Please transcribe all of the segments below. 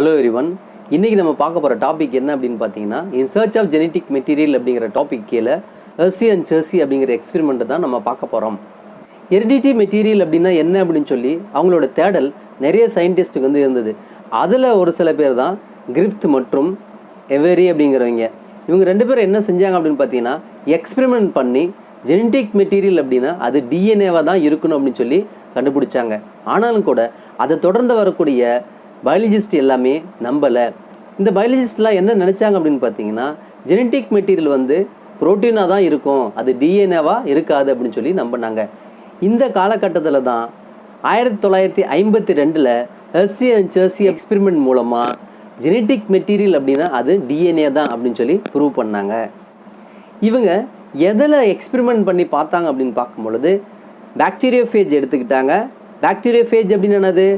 Hello everyone. இன்றைக்கி நம்ம பார்க்க போகிற டாபிக் என்ன அப்படின்னு பார்த்தீங்கன்னா, in search of genetic material அப்படிங்கிற டாபிக் கீழே ஹெர்ஷி அண்ட் செர்சி அப்படிங்கிற எக்ஸ்பெரிமெண்ட்டை தான் நம்ம பார்க்க போகிறோம். ஹெரிடிட்டி மெட்டீரியல் அப்படின்னா என்ன அப்படின்னு சொல்லி அவங்களோட தேடல் நிறைய சயின்டிஸ்ட்டுக்கு வந்து இருந்தது. அதில் ஒரு சில பேர் தான் கிரிஃப்த் மற்றும் எவரி அப்படிங்கிறவங்க. இவங்க ரெண்டு பேரும் என்ன செஞ்சாங்க அப்படின்னு பார்த்தீங்கன்னா, எக்ஸ்பெரிமெண்ட் பண்ணி ஜெனட்டிக் மெட்டீரியல் அப்படின்னா அது டிஎன்ஏவாக தான் இருக்கணும் அப்படின்னு சொல்லி கண்டுபிடிச்சாங்க. ஆனாலும் கூட அதை தொடர்ந்து வரக்கூடிய பயாலஜிஸ்ட் எல்லாமே நம்பலை. இந்த பயாலஜிஸ்ட்லாம் என்ன நினச்சாங்க அப்படின்னு பார்த்தீங்கன்னா, ஜெனட்டிக் மெட்டீரியல் வந்து புரோட்டீனாக தான் இருக்கும், அது டிஎன்ஏவாக இருக்காது அப்படின்னு சொல்லி நம்பினாங்க. இந்த காலகட்டத்தில் தான் 1952 ஹெர்ஷி அண்ட் செர்சி எக்ஸ்பெரிமெண்ட் மூலமாக ஜெனட்டிக் மெட்டீரியல் அப்படின்னா அது டிஎன்ஏ தான் அப்படின்னு சொல்லி ப்ரூவ் பண்ணாங்க. இவங்க எதில் எக்ஸ்பெரிமெண்ட் பண்ணி பார்த்தாங்க அப்படின்னு பார்க்கும் பொழுது பாக்டீரியோஃபேஜ் எடுத்துக்கிட்டாங்க. பாக்டீரியோஃபேஜ் அப்படின்னு என்னது?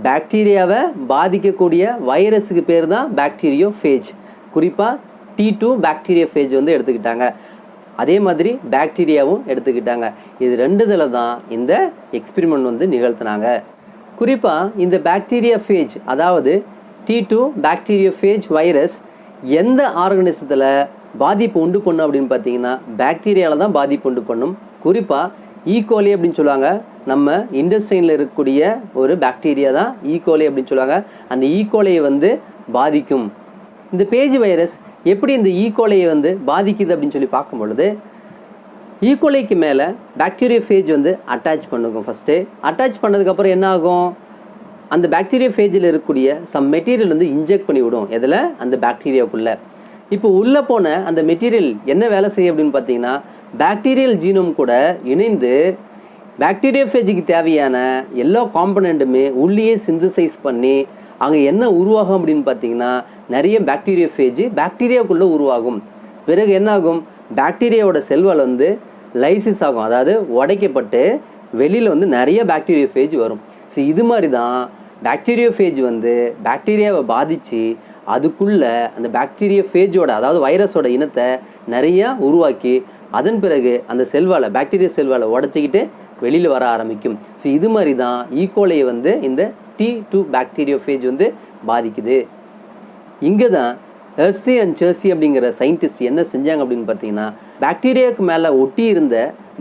பாக்டீரியாவை பாதிக்கக்கூடிய வைரஸுக்கு பேர் தான் பாக்டீரியோஃபேஜ். குறிப்பாக T2 பாக்டீரியோஃபேஜ் வந்து எடுத்துக்கிட்டாங்க. அதே மாதிரி பாக்டீரியாவும் எடுத்துக்கிட்டாங்க. இது ரெண்டுதில் தான் இந்த எக்ஸ்பெரிமெண்ட் வந்து நிகழ்த்தினாங்க. குறிப்பாக இந்த பாக்டீரியோஃபேஜ் அதாவது T2 பாக்டீரியோஃபேஜ் வைரஸ் எந்த ஆர்கனிசத்தில் பாதிப்பு உண்டு பண்ணும் அப்படின்னு பார்த்தீங்கன்னா, பாக்டீரியாவில் தான் பாதிப்பு உண்டு பண்ணும். குறிப்பாக ஈகோலி அப்படின்னு சொல்லுவாங்க. நம்ம இண்டஸ்ட்ரைனில் இருக்கக்கூடிய ஒரு பாக்டீரியா தான் ஈகோலி அப்படின்னு சொல்லுவாங்க. அந்த ஈகோலையை வந்து பாதிக்கும். இந்த பேஜ் வைரஸ் எப்படி இந்த ஈகோலையை வந்து பாதிக்குது அப்படின்னு சொல்லி பார்க்கும் பொழுது, ஈகோலைக்கு மேலே பாக்டீரியோஃபேஜ் வந்து அட்டாச் பண்ணுக்கும். ஃபஸ்ட்டு அட்டாச் பண்ணதுக்கப்புறம் என்ன ஆகும்? அந்த பாக்டீரியோஃபேஜில் இருக்கக்கூடிய சம் மெட்டீரியல் வந்து இன்ஜெக்ட் பண்ணி விடும். எதில்? அந்த பாக்டீரியாவுக்குள்ளே. இப்போ உள்ளே போன அந்த மெட்டீரியல் என்ன வேலை செய்யும் அப்படின்னு பார்த்தீங்கன்னா, பாக்டீரியல் ஜீனோம் கூட இணைந்து பாக்டீரியோஃபேஜுக்கு தேவையான எல்லா காம்பனண்ட்டுமே உள்ளேயே சிந்தசைஸ் பண்ணி அங்கே என்ன உருவாகும் அப்படின்னு பார்த்தீங்கன்னா, நிறைய பாக்டீரியோஃபேஜ் பாக்டீரியாவுக்குள்ளே உருவாகும். பிறகு என்ன ஆகும்? பாக்டீரியாவோட செல்வால் வந்து லைசிஸ் ஆகும், அதாவது உடைக்கப்பட்டு வெளியில் வந்து நிறைய பாக்டீரியோஃபேஜ் வரும். ஸோ இது மாதிரி தான் பாக்டீரியோஃபேஜ் வந்து பாக்டீரியாவை பாதித்து அதுக்குள்ளே அந்த பாக்டீரியோஃபேஜோட அதாவது வைரஸோட இனத்தை நிறையா உருவாக்கி அதன் பிறகு அந்த செல்வாலை பாக்டீரியா செல்வாலை உடச்சிக்கிட்டு வெளியில் வர ஆரம்பிக்கும். ஸோ இது மாதிரி தான் ஈகோலையை வந்து இந்த T2 பாக்டீரியோஃபேஜ் வந்து பாதிக்குது. இங்கே தான் ஹெர்ஷி அண்ட் செர்சி அப்படிங்கிற சயின்டிஸ்ட் என்ன செஞ்சாங்க அப்படின்னு பார்த்தீங்கன்னா, பாக்டீரியாவுக்கு மேலே ஒட்டி இருந்த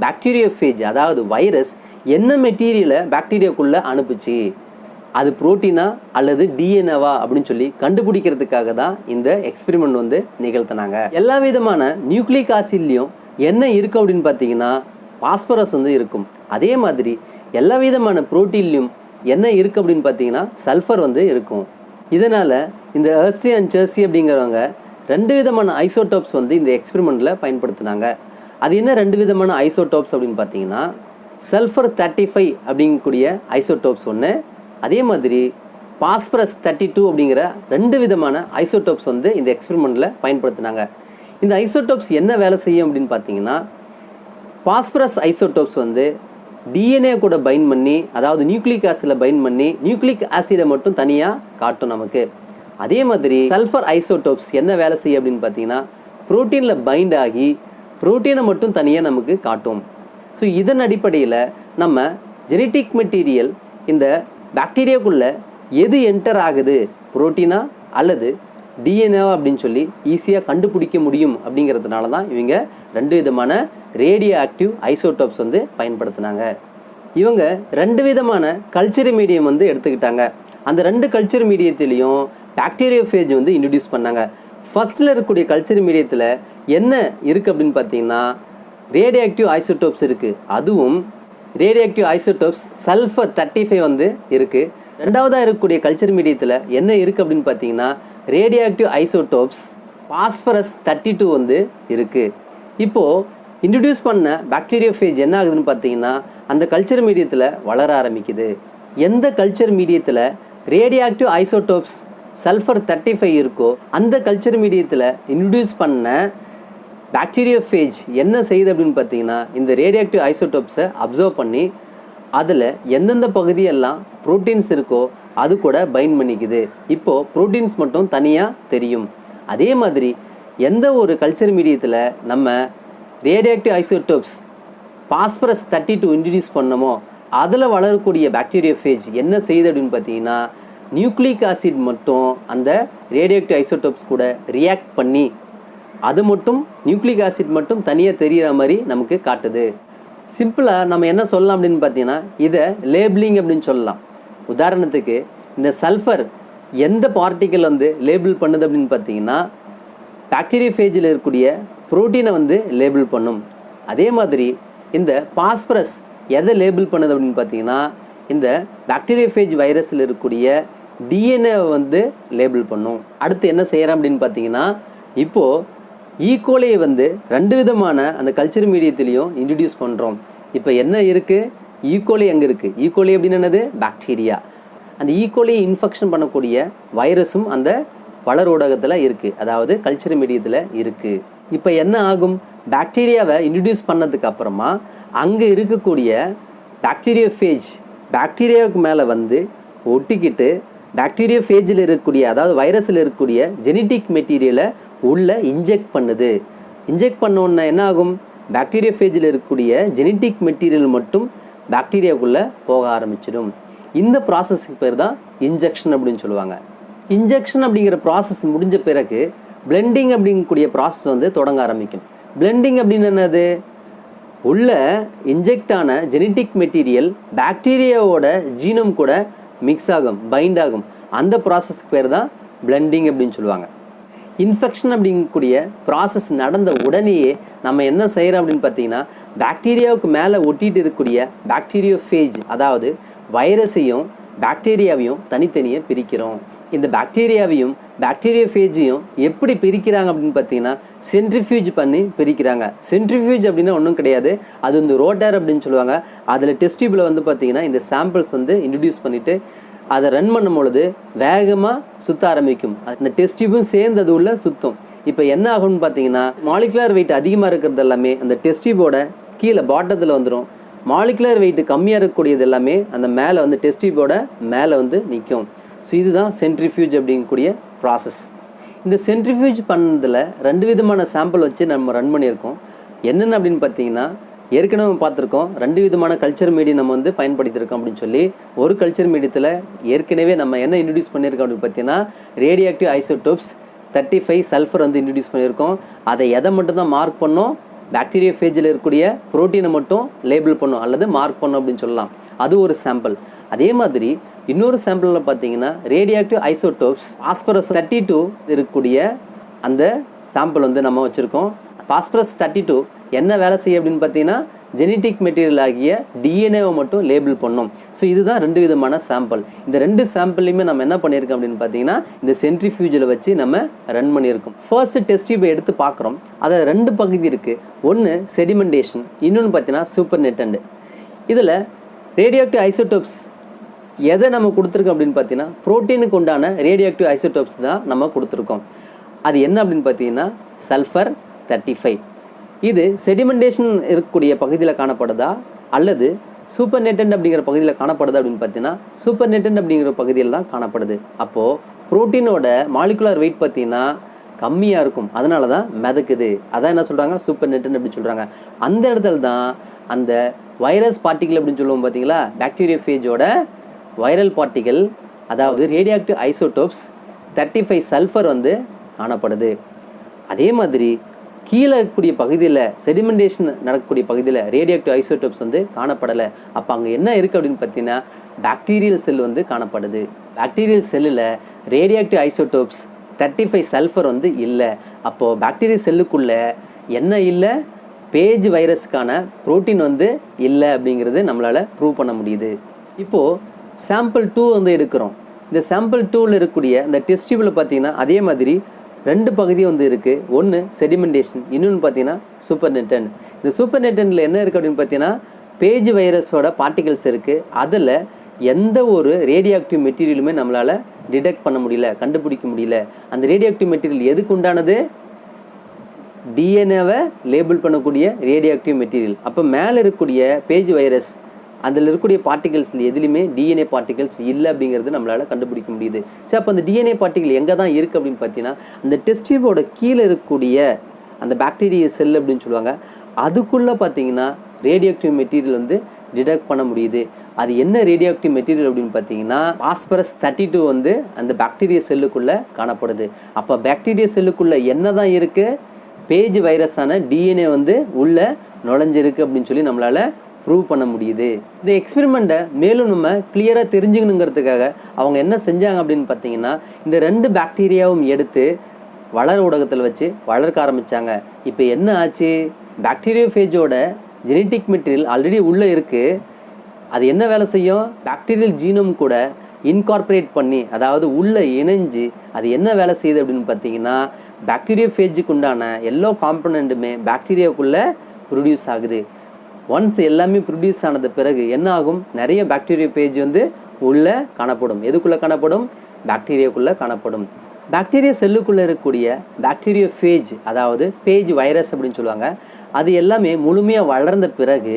பாக்டீரியோஃபேஜ் அதாவது வைரஸ் என்ன மெட்டீரியலை பாக்டீரியாவுக்குள்ளே அனுப்புச்சு, அது புரோட்டீனா அல்லது டிஎன்ஏவா அப்படின்னு சொல்லி கண்டுபிடிக்கிறதுக்காக தான் இந்த எக்ஸ்பெரிமெண்ட் வந்து நிகழ்த்தினாங்க. எல்லா விதமான நியூக்ளிக் ஆசிட்லையும் என்ன இருக்கும் அப்படின்னு பார்த்தீங்கன்னா, பாஸ்பரஸ் வந்து இருக்கும். அதே மாதிரி எல்லா விதமான புரோட்டீன்லையும் என்ன இருக்குது அப்படின்னு பார்த்தீங்கன்னா, சல்ஃபர் வந்து இருக்கும். இதனால் இந்த ஹெர்ஷி அண்ட் செர்சி அப்படிங்கிறவங்க ரெண்டு விதமான ஐசோடோப்ஸ் வந்து இந்த எக்ஸ்பெரிமெண்ட்டில் பயன்படுத்தினாங்க. அது என்ன ரெண்டு விதமான ஐசோடோப்ஸ் அப்படின்னு பார்த்தீங்கன்னா, சல்ஃபர் 35 அப்படிங்கக்கூடிய ஐசோடோப்ஸ் ஒன்று, அதே மாதிரி பாஸ்பரஸ் 32 அப்படிங்கிற ரெண்டு விதமான ஐசோடோப்ஸ் வந்து இந்த எக்ஸ்பெரிமெண்ட்டில் பயன்படுத்தினாங்க. இந்த ஐசோடோப்ஸ் என்ன வேலை செய்யும் அப்படின்னு பார்த்தீங்கன்னா, பாஸ்பரஸ் ஐசோடோப்ஸ் வந்து டிஎன்ஏ கூட பைண்ட் பண்ணி அதாவது நியூக்ளிக் ஆசிடில் பைண்ட் பண்ணி நியூக்ளிக் ஆசிடை மட்டும் தனியாக காட்டும் நமக்கு. அதே மாதிரி சல்ஃபர் ஐசோடோப்ஸ் என்ன வேலை செய்யும் அப்படின்னு பார்த்தீங்கன்னா, புரோட்டீனில் பைண்ட் ஆகி புரோட்டீனை மட்டும் தனியாக நமக்கு காட்டும். ஸோ இதன் அடிப்படையில் நம்ம ஜெனட்டிக் மெட்டீரியல் இந்த பாக்டீரியாவுக்குள்ளே எது என்டர் ஆகுது, புரோட்டீனா அல்லது டிஎன்ஏவா அப்படின்னு சொல்லி ஈஸியாக கண்டுபிடிக்க முடியும். அப்படிங்கிறதுனால தான் இவங்க ரெண்டு விதமான ரேடியோ ஆக்டிவ் ஐசோடோப்ஸ் வந்து பயன்படுத்தினாங்க. இவங்க ரெண்டு விதமான கல்ச்சர் மீடியம் வந்து எடுத்துக்கிட்டாங்க. அந்த ரெண்டு கல்ச்சர் மீடியத்திலையும் பாக்டீரியோஃபேஜ் வந்து இன்ட்ரடியூஸ் பண்ணாங்க. ஃபர்ஸ்ட்டில் இருக்கக்கூடிய கல்ச்சர் மீடியத்தில் என்ன இருக்குது அப்படின்னு பார்த்தீங்கன்னா, ரேடியோ ஆக்டிவ் ஐசோடோப்ஸ் இருக்குது. அதுவும் ரேடியோ ஆக்டிவ் ஐசோடோப்ஸ் சல்ஃபர் 35 வந்து இருக்குது. ரெண்டாவதாக இருக்கக்கூடிய கல்ச்சர் மீடியத்தில் என்ன இருக்குது அப்படின்னு பார்த்தீங்கன்னா, ரேடியோ ஆக்டிவ் ஐசோடோப்ஸ் பாஸ்பரஸ் 32 வந்து இருக்குது. இப்போது இன்ட்ரடியூஸ் பண்ண பாக்டீரியோஃபேஜ் என்ன ஆகுதுன்னு பார்த்தீங்கன்னா, அந்த கல்ச்சர் மீடியத்தில் வளர ஆரம்பிக்குது. எந்த கல்ச்சர் மீடியத்தில் ரேடியோ ஆக்டிவ் ஐசோடோப்ஸ் சல்ஃபர் 35 இருக்கோ அந்த கல்ச்சர் மீடியத்தில் இன்ட்ரடியூஸ் பண்ண பாக்டீரியோஃபேஜ் என்ன செய்யுது அப்படின்னு பார்த்தீங்கன்னா, இந்த ரேடியோ ஆக்டிவ் ஐசோடோப்ஸை அப்சர்வ் பண்ணி அதில் எந்தெந்த பகுதியெல்லாம் ப்ரோட்டீன்ஸ் இருக்கோ அது கூட பைண்ட் பண்ணிக்குது. இப்போது ப்ரோட்டீன்ஸ் மட்டும் தனியாக தெரியும். அதே மாதிரி எந்த ஒரு கல்ச்சர் மீடியத்தில் நம்ம radioactive isotopes phosphorus 32 introduce பண்ணமோ அதில் வளரக்கூடிய பாக்டீரியோஃபேஜ் என்ன செய்யுது அப்படின்னு பார்த்தீங்கன்னா, நியூக்ளிக் ஆசிட் மட்டும் அந்த ரேடியோஆக்டிவ் ஐசோடோப்ஸ் கூட ரியாக்ட் பண்ணி அது மட்டும் நியூக்ளிக் ஆசிட் மட்டும் தனியாக தெரிகிற மாதிரி நமக்கு காட்டுது. சிம்பிளாக நம்ம என்ன சொல்லலாம் அப்படின்னு பார்த்தீங்கன்னா இதை லேபிளிங் அப்படின்னு சொல்லலாம். உதாரணத்துக்கு இந்த சல்ஃபர் எந்த பார்ட்டிக்கல் வந்து லேபிள் பண்ணுது அப்படின்னு பார்த்தீங்கன்னா பாக்டீரியோஃபேஜில் இருக்கக்கூடிய புரோட்டீனை வந்து லேபிள் பண்ணும். அதே மாதிரி இந்த பாஸ்பரஸ் எதை லேபிள் பண்ணுது அப்படின்னு பார்த்தீங்கன்னா இந்த பாக்டீரியோஃபேஜ் வைரஸில் இருக்கக்கூடிய டிஎன்ஏவை வந்து லேபிள் பண்ணும். அடுத்து என்ன செய்கிறோம் அப்படின்னு பார்த்தீங்கன்னா இப்போது ஈகோலியை வந்து 2 விதமான அந்த கல்ச்சர் மீடியத்திலையும் இன்ட்ரடியூஸ் பண்ணுறோம். இப்போ என்ன இருக்குது, ஈகோலி எங்கே இருக்குது, ஈகோலி அப்படின்னு என்னது பாக்டீரியா. அந்த ஈகோலியை இன்ஃபெக்ஷன் பண்ணக்கூடிய வைரஸும் அந்த வளர் ஊடகத்தில் இருக்குது, அதாவது கல்ச்சர் மீடியத்தில் இருக்குது. இப்போ என்ன ஆகும், பாக்டீரியாவை இன்ட்ரடியூஸ் பண்ணதுக்கு அப்புறமா அங்கே இருக்கக்கூடிய பாக்டீரியோஃபேஜ் பாக்டீரியாவுக்கு மேலே வந்து ஒட்டிக்கிட்டு பாக்டீரியோஃபேஜில் இருக்கக்கூடிய அதாவது வைரஸில் இருக்கக்கூடிய ஜெனட்டிக் மெட்டீரியலை உள்ளே இன்ஜெக்ட் பண்ணுது. இன்ஜெக்ட் பண்ணோன்னா என்ன ஆகும், பாக்டீரியோஃபேஜில் இருக்கக்கூடிய ஜெனட்டிக் மெட்டீரியல் மட்டும் பாக்டீரியாவுக்குள்ளே போக ஆரம்பிச்சிடும். இந்த ப்ராசஸ்க்கு பேர் தான் இன்ஜெக்ஷன் அப்படின்னு சொல்லுவாங்க. இன்ஜெக்ஷன் அப்படிங்கிற ப்ராசஸ் முடிஞ்ச பிறகு பிளெண்டிங் அப்படிங்கக்கூடிய ப்ராசஸ் வந்து தொடங்க ஆரம்பிக்கும். பிளெண்டிங் அப்படின்னு என்னது, உள்ள இன்ஜெக்ட் ஆன ஜெனட்டிக் மெட்டீரியல் பாக்டீரியாவோட ஜீனோம் கூட மிக்ஸ் ஆகும், பைண்ட் ஆகும். அந்த ப்ராசஸ்க்கு பேர் தான் பிளெண்டிங் அப்படின்னு சொல்லுவாங்க. இன்ஃபெக்ஷன் அப்படிங்கக்கூடிய ப்ராசஸ் நடந்த உடனேயே நம்ம என்ன செய்கிறோம் அப்படின்னு பார்த்தீங்கன்னா பாக்டீரியாவுக்கு மேலே ஒட்டிகிட்டு இருக்கக்கூடிய பாக்டீரியோஃபேஜ் அதாவது வைரஸையும் பாக்டீரியாவையும் தனித்தனியாக பிரிக்கிறோம். இந்த பாக்டீரியாவையும் பாக்டீரியோஃபேஜையும் எப்படி பிரிக்கிறாங்க அப்படின்னு பார்த்தீங்கன்னா சென்ட்ரிஃபியூஜ் பண்ணி பிரிக்கிறாங்க. சென்ட்ரிஃபியூஜ் அப்படின்னா ஒன்றும் கிடையாது, அது வந்து ரோட்டர் அப்படின்னு சொல்லுவாங்க. அதில் டெஸ்ட் டியூபில் வந்து பார்த்தீங்கன்னா இந்த சாம்பிள்ஸ் வந்து இன்ட்ரடியூஸ் பண்ணிவிட்டு அதை ரன் பண்ணும் பொழுது வேகமாக சுற்ற ஆரம்பிக்கும். அந்த டெஸ்ட் டியூபும் சேர்ந்து அது உள்ள சுற்றும். இப்போ என்ன ஆகும்னு பார்த்தீங்கன்னா மாலிகுலர் வெயிட் அதிகமாக இருக்கிறது எல்லாமே அந்த டெஸ்ட் டியூபோட கீழே பாட்டத்தில் வந்துடும். மாலிகுலர் வெயிட் கம்மியாக இருக்கக்கூடியது எல்லாமே அந்த மேலே வந்து டெஸ்ட் டியூபோட மேலே வந்து நிற்கும். ஸோ இதுதான் சென்ட்ரிஃபியூஜ் அப்படிங்கக்கூடிய ப்ராசஸ். இந்த சென்ட்ரிஃபியூஜ் பண்ணதில் 2 விதமான சாம்பிள் வச்சு நம்ம ரன் பண்ணியிருக்கோம். என்னென்ன அப்படின்னு பார்த்தீங்கன்னா ஏற்கனவே பார்த்துருக்கோம் 2 விதமான கல்ச்சர் மீடியம் நம்ம வந்து பயன்படுத்தியிருக்கோம் அப்படின்னு சொல்லி. ஒரு கல்ச்சர் மீடியத்தில் ஏற்கனவே நம்ம என்ன இன்ட்ரடியூஸ் பண்ணியிருக்கோம் அப்படின்னு பார்த்தீங்கன்னா ரேடியோஆக்டிவ் ஐசோடோப்ஸ் 35 சல்ஃபர் வந்து இன்ட்ரடியூஸ் பண்ணியிருக்கோம். அதை எதை மட்டும் தான் மார்க் பண்ணோம், பாக்டீரியோஃபேஜில் இருக்கக்கூடிய புரோட்டீனை மட்டும் லேபிள் பண்ணோம் அல்லது மார்க் பண்ணோம் அப்படின்னு சொல்லலாம். அது ஒரு சாம்பிள். அதே மாதிரி இன்னொரு சாம்பிளில் பார்த்தீங்கன்னா ரேடியோஆக்டிவ் ஐசோடோப்ஸ் பாஸ்பரஸ் 32 இருக்கக்கூடிய அந்த சாம்பிள் வந்து நம்ம வச்சுருக்கோம். பாஸ்பரஸ் 32 என்ன வேலை செய்யும் அப்படின்னு பார்த்தீங்கன்னா ஜெனட்டிக் மெட்டீரியல் ஆகிய டிஎன்ஏவை மட்டும் லேபிள் பண்ணோம். ஸோ இதுதான் 2 விதமான சாம்பிள். இந்த 2 சாம்பிளையுமே நம்ம என்ன பண்ணியிருக்கோம் அப்படின்னு பார்த்தீங்கன்னா இந்த சென்ட்ரிஃபியூஜில் வச்சு நம்ம ரன் பண்ணியிருக்கோம். ஃபர்ஸ்ட் டெஸ்ட் டியூபை எடுத்து பார்க்குறோம். அதில் 2 பகுதி இருக்குது. ஒன்று செடிமெண்டேஷன், இன்னொன்று பார்த்தீங்கன்னா சூப்பர் நெட்டண்ட். இதில் ரேடியோஆக்டிவ் ஐசோடோப்ஸ் எதை நம்ம கொடுத்துருக்கோம் அப்படின்னு பார்த்தீங்கன்னா புரோட்டீனுக்கு உண்டான ரேடியோஆக்டிவ் ஐசோடோப்ஸ் தான் நம்ம கொடுத்துருக்கோம். அது என்ன அப்படின்னு பார்த்தீங்கன்னா சல்ஃபர் 35. இது செடிமெண்டேஷன் இருக்கக்கூடிய பகுதியில் காணப்படுதா அல்லது சூப்பர் நெட்டண்ட் அப்படிங்கிற பகுதியில் காணப்படுதா அப்படின்னு பார்த்தீங்கன்னா சூப்பர் நெட்டண்ட் அப்படிங்கிற பகுதியில் தான் காணப்படுது. அப்போது புரோட்டீனோட மாலிகுலர் வெயிட் பார்த்தீங்கன்னா கம்மியாக இருக்கும், அதனால தான் மிதக்குது. அதான் என்ன சொல்கிறாங்க, சூப்பர் நெட்டண்ட் அப்படின்னு சொல்கிறாங்க. அந்த இடத்துல தான் அந்த வைரஸ் பார்ட்டிகல் அப்படின்னு சொல்லுவோம் பார்த்தீங்களா, பாக்டீரியோஃபேஜோட வைரல் பார்ட்டிகல் அதாவது ரேடியோஆக்டிவ் ஐசோடோப்ஸ் 35 சல்ஃபர் வந்து காணப்படுது. அதே மாதிரி கீழே இருக்கக்கூடிய பகுதியில் செடிமெண்டேஷன் நடக்கக்கூடிய பகுதியில் ரேடியோஆக்டிவ் ஐசோடோப்ஸ் வந்து காணப்படலை. அப்போ அங்கே என்ன இருக்குது அப்படின்னு பார்த்தீங்கன்னா பாக்டீரியல் செல் வந்து காணப்படுது. பாக்டீரியல் செல்லில் ரேடியோஆக்டிவ் ஐசோடோப்ஸ் 35 சல்ஃபர் வந்து இல்லை. அப்போது பாக்டீரியல் செல்லுக்குள்ளே என்ன இல்லை, பேஜ் வைரஸுக்கான புரோட்டீன் வந்து இல்லை அப்படிங்கிறது நம்மளால் ப்ரூவ் பண்ண முடியுது. இப்போது சாம்பிள் 2 வந்து எடுக்கிறோம். இந்த சாம்பிள் 2ல் இருக்கக்கூடிய இந்த டெஸ்ட் டியூபில் பார்த்தீங்கன்னா அதே மாதிரி 2 பகுதி வந்து இருக்குது. ஒன்று செடிமெண்டேஷன், இன்னொன்று பார்த்தீங்கன்னா சூப்பர் நெட்டண்ட். இந்த சூப்பர் நெட்டண்டில் என்ன இருக்குது அப்படின்னு பார்த்தீங்கன்னா பேஜ் வைரஸோட பார்ட்டிகல்ஸ் இருக்குது. அதில் எந்த ஒரு ரேடியோஆக்டிவ் மெட்டீரியலுமே நம்மளால் டிடெக்ட் பண்ண முடியல, கண்டுபிடிக்க முடியல. அந்த ரேடியோஆக்டிவ் மெட்டீரியல் எதுக்கு உண்டானது, டிஎன்ஏவை லேபிள் பண்ணக்கூடிய ரேடியோஆக்டிவ் மெட்டீரியல். அப்போ மேலே இருக்கக்கூடிய பேஜ் வைரஸ் அதில் இருக்கக்கூடிய பார்ட்டிகல்ஸில் எதுலையுமே டிஎன்ஏ பார்ட்டிகல்ஸ் இல்லை அப்படிங்கிறது நம்மளால் கண்டுபிடிக்க முடியுது. சரி, அப்போ அந்த டிஎன்ஏ பார்ட்டிகல் எங்கே தான் இருக்குது அப்படின்னு பார்த்தீங்கன்னா அந்த டெஸ்ட் டியூபோட கீழே இருக்கக்கூடிய அந்த பாக்டீரியா செல் அப்படின்னு சொல்லுவாங்க, அதுக்குள்ளே பார்த்தீங்கன்னா ரேடியோஆக்டிவ் மெட்டீரியல் வந்து டிடெக்ட் பண்ண முடியுது. அது என்ன ரேடியோ ஆக்டிவ் மெட்டீரியல் அப்படின்னு பார்த்தீங்கன்னா பாஸ்பரஸ் 32 வந்து அந்த பாக்டீரியா செல்லுக்குள்ளே காணப்படுது. அப்போ பாக்டீரியா செல்லுக்குள்ளே என்ன தான் இருக்குது, பேஜ் வைரஸான டிஎன்ஏ வந்து உள்ளே நுழைஞ்சிருக்கு அப்படின்னு சொல்லி நம்மளால் ப்ரூவ் பண்ண முடியுது. இந்த எக்ஸ்பெரிமெண்ட்டை மேலும் நம்ம கிளியராக தெரிஞ்சுக்கணுங்கிறதுக்காக அவங்க என்ன செஞ்சாங்க அப்படின்னு பார்த்தீங்கன்னா, இந்த 2 பாக்டீரியாவும் எடுத்து வளர ஊடகத்தில் வச்சு வளர்க்க ஆரம்பித்தாங்க. இப்போ என்ன ஆச்சு, பாக்டீரியோஃபேஜோட ஜெனட்டிக் மெட்டீரியல் ஆல்ரெடி உள்ளே இருக்குது. அது என்ன வேலை செய்யும், பாக்டீரியல் ஜீனோம் கூட இன்கார்பரேட் பண்ணி, அதாவது உள்ளே இணைஞ்சு அது என்ன வேலை செய்யுது அப்படின்னு பார்த்தீங்கன்னா, பாக்டீரியோஃபேஜுக்கு உண்டான எல்லா காம்பனண்ட்டுமே பாக்டீரியாவுக்குள்ளே ப்ரொடியூஸ் ஆகுது. ஒன்ஸ் எல்லாமே ப்ரொடியூஸ் ஆனது பிறகு என்ன ஆகும், நிறைய பாக்டீரியோஃபேஜ் வந்து உள்ளே காணப்படும். எதுக்குள்ளே காணப்படும், பாக்டீரியாக்குள்ளே காணப்படும். பாக்டீரியா செல்லுக்குள்ளே இருக்கக்கூடிய பாக்டீரியோஃபேஜ், அதாவது பேஜ் வைரஸ் அப்படின்னு சொல்லுவாங்க, அது எல்லாமே முழுமையாக வளர்ந்த பிறகு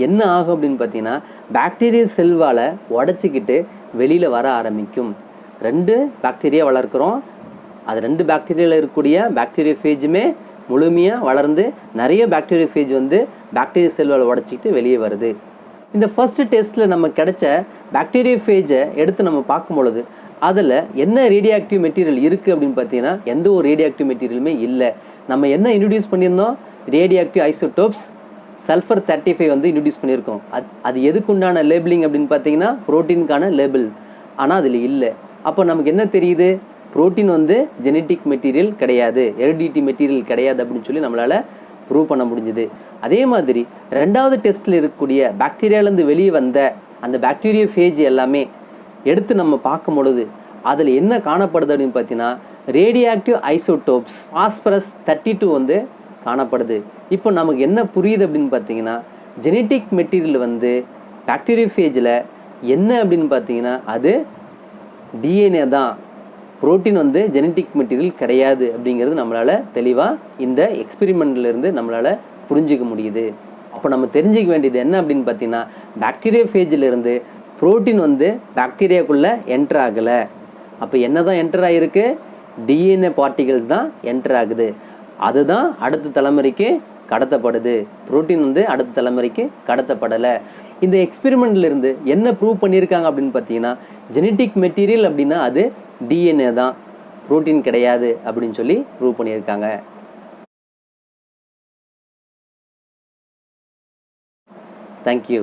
என்ன ஆகும் அப்படின்னு பார்த்தீங்கன்னா, பாக்டீரியா செல்வால் உடச்சிக்கிட்டு வெளியில் வர ஆரம்பிக்கும். 2 பாக்டீரியா வளர்க்குறோம், அது 2 பாக்டீரியாவில் இருக்கக்கூடிய பாக்டீரியோஃபேஜுமே முழுமையாக வளர்ந்து நிறைய பாக்டீரியோஃபேஜ் வந்து பாக்டீரியா செல்வால் உடச்சிக்கிட்டு வெளியே வருது. இந்த ஃபர்ஸ்ட் டெஸ்ட்டில் நம்ம கிடைச்ச பாக்டீரியோஃபேஜை எடுத்து நம்ம பார்க்கும் பொழுது அதில் என்ன ரேடியோ ஆக்டிவ் மெட்டீரியல் இருக்குது அப்படின்னு பார்த்தீங்கன்னா, எந்த ஒரு ரேடியோ ஆக்டிவ் மெட்டீரியலுமே இல்லை. நம்ம என்ன இன்ட்ரடியூஸ் பண்ணியிருந்தோம், ரேடியோ ஆக்டிவ் ஐசோடோப்ஸ் சல்ஃபர் 35 வந்து இன்ட்ரடியூஸ் பண்ணியிருக்கோம். அது எதுக்குண்டான லேபிளிங் அப்படின்னு பார்த்தீங்கன்னா, புரோட்டீனுக்கான லேபிள். ஆனால் அதில் இல்லை. அப்போ நமக்கு என்ன தெரியுது, புரோட்டீன் வந்து ஜெனட்டிக் மெட்டீரியல் கிடையாது, ஹெரிடிட்டி மெட்டீரியல் கிடையாது அப்படின்னு சொல்லி நம்மளால் ப்ரூவ் பண்ண முடிஞ்சுது. அதே மாதிரி 2வது டெஸ்ட்டில் இருக்கக்கூடிய பாக்டீரியாவிலேருந்து வெளியே வந்த அந்த பாக்டீரியோஃபேஜ் எல்லாமே எடுத்து நம்ம பார்க்கும் பொழுது அதில் என்ன காணப்படுது அப்படின்னு பார்த்தீங்கன்னா, ரேடியோ ஆக்டிவ் ஐசோடோப்ஸ் பாஸ்பரஸ் 32 வந்து காணப்படுது. இப்போ நமக்கு என்ன புரியுது அப்படின்னு பார்த்தீங்கன்னா, ஜெனட்டிக் மெட்டீரியல் வந்து பாக்டீரியோஃபேஜில் என்ன அப்படின்னு பார்த்தீங்கன்னா, அது டிஎன்ஏ தான், புரோட்டீன் வந்து ஜெனட்டிக் மெட்டீரியல் கிடையாது அப்படிங்கிறது நம்மளால் தெளிவாக இந்த எக்ஸ்பெரிமெண்ட்லேருந்து நம்மளால் புரிஞ்சிக்க முடியுது. அப்போ நம்ம தெரிஞ்சிக்க வேண்டியது என்ன அப்படின்னு பார்த்தீங்கன்னா, பாக்டீரியோஃபேஜிலிருந்து புரோட்டீன் வந்து பாக்டீரியாக்குள்ளே என்டர் ஆகலை. அப்போ என்ன தான் என்டர் ஆகிருக்கு, டிஎன்ஏ பார்ட்டிகல்ஸ் தான் என்டர் ஆகுது. அதுதான் அடுத்த தலைமுறைக்கு கடத்தப்படுது. புரோட்டீன் வந்து அடுத்த தலைமுறைக்கு கடத்தப்படலை. இந்த எக்ஸ்பெரிமெண்ட்லேருந்து என்ன ப்ரூவ் பண்ணியிருக்காங்க அப்படின்னு பார்த்தீங்கன்னா, ஜெனட்டிக் மெட்டீரியல் அப்படின்னா அது டிஎன்ஏ தான், புரோட்டீன் கிடையாது அப்படின்னு சொல்லி ப்ரூவ் பண்ணியிருக்காங்க. தேங்க்யூ.